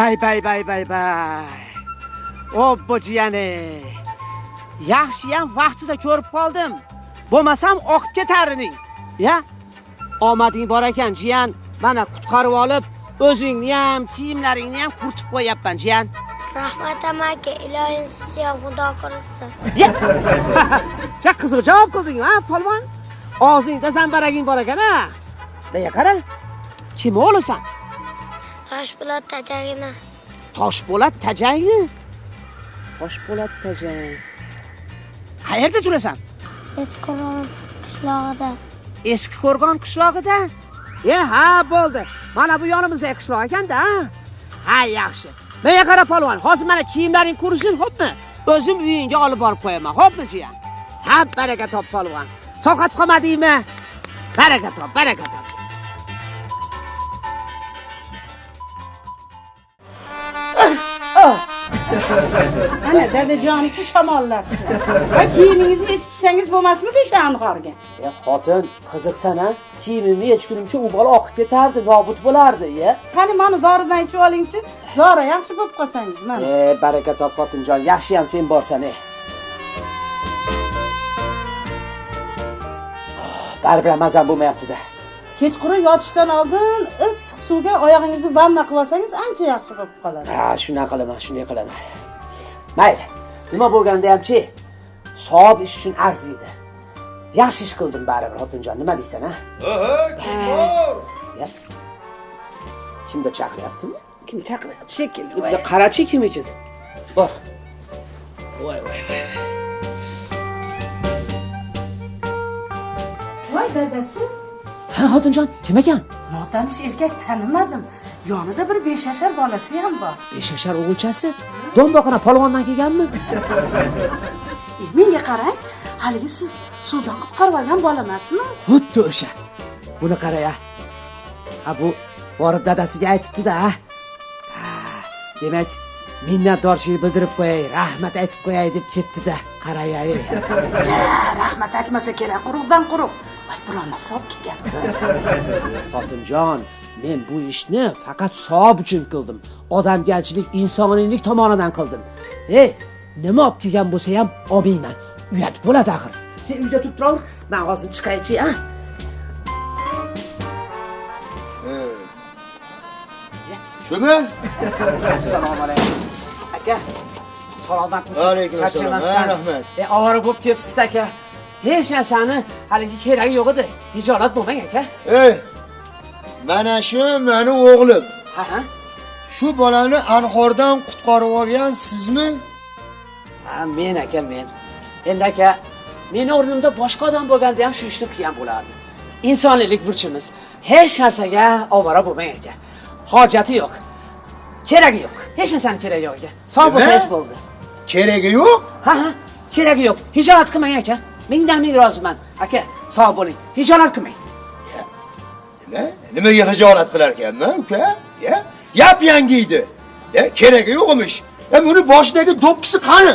Bay. Obbo jiyani. Yaxshiyam vaqtida ko'rib qoldim. Bo'lmasam oqib ketaring. Ya? Omading bor ekan, jiyan. Mana qutqarib olib, o'zingni ham, kiyimlaringni ham qurtib qo'yapman, jiyan. Rahmat amaki, iloyingiz sizni ham xudo ko'rsin. Ya. Ja qiziq javob qilding, ha, polvon? Og'zingda zambaraging bor ekan-a? Nega qara? Kim o'g'lisan? Toshpo'lat tajagini. Toshpo'lat tajangmi? Toshpo'lat tajang. Qayerda turasan? Eskiqo'rg'on qishlog'ida. Eskiqo'rg'on qishlog'ida? Ha, bo'ldi. Mana bu yonimizda qishloq ekan-da. Ha, yaxshi. Menga qara polvon, hozir mana kiyimlaring qurisin, xo'pmi? O'zim uyingga olib borib qo'yaman, xo'pmi, jiyan? Ha, baraka top polvon. Sovqat qolmadingmi? Baraka top. Ana dadajonisi shamollabsiz. Va kiyimingizni yechib tsangiz bo'lmasmidi o'sha anhorga? Xotin, qiziqsan-a? Kiyimimni yechgunimcha u bola oqib ketardi, nobud bo'lardi, Qani mana doridan ichib olingchi, Zora yaxshi bo'lib qolsangiz, mana. Baraka top xotinjon, yaxshi ham sen borsan, Baribir mazam bo'lmayapti-da. Kechqurun yotishdan oldin issiq suvga oyog'ingizni vanna qilib olsangiz ancha yaxshi bo'lib qoladi. Shunday qilaman. Mayli. Nima bo'lganda hamchi, savob ish uchun arziydi. Yaxshi ish qildim baribir xotinjon, nima deysan, ha? Kim bor? Kimdir chaqiryaptimi? Kim chaqiryapti shekilli. Bitta qarachi kim ekan? Bor. Voy. Voy dadasi. Ha, xotinjon, kim ekan? Notanish erkak tanimadim. Yonida bir 5 yashar bolasi ham bor. 5 yashar o'g'ilchasi? Do'mboqona polvondan kelganmi? Menga qarang, haligi siz suvdan qutqarib olgan bola emasmi? Xuddi o'sha. Buni qara-ya. Ha, bu borib dadasiga aytibdi-da. Demak, minnatdorchilik bildirib qo'yay, rahmat aytib qo'yay deb ketdi-da. Qara-ya. Rahmat aytmasa kerak, quruqdan quruq. Voy, birovni savob ketyapti. Xotinjon, men bu ishni faqat savob uchun qildim. Odamgarchilik, insoniylik tomonidan qildim. Nima olib kelgan bo'lsa ham olmayman. Uyat bo'ladi axir. Sen uyda turib tur, men hozir chiqaychi, ha? Shumi? Assalomu alaykum. Aka, salomatmisiz? Alaykum assalom. Rahmat. Ovora bo'lib kelibsiz, aka. Hech narsani haligi keragi yo'q edi. Hijolat bo'lmang, aka. Mana shu meni o'g'lim. Ha. Shu bolani anhordan qutqarib olgan sizmi? Ha, men aka, men. Endi aka, meni o'rnimda boshqa odam bo'lganda ham shu ishni qilgan bo'lardi. Insoniylik burchimiz. Hech narsaga ovora bo'lmang, aka. Hojati yo'q. Keragi yo'q. Hech narsani keragi yo'q, aka. Sog' bo'lsangiz bo'ldi. Keragi yo'q? Ha, keragi yo'q. Hijolat qilmang, aka. Mingdan-ming roziman. Aka, sog' bo'ling. Hijolat qilmang. Nimaga hijolat qilar ekanman, uka? Yap yangi edi. Keragi yo'q emish. Buni boshidagi do'ppisi qani?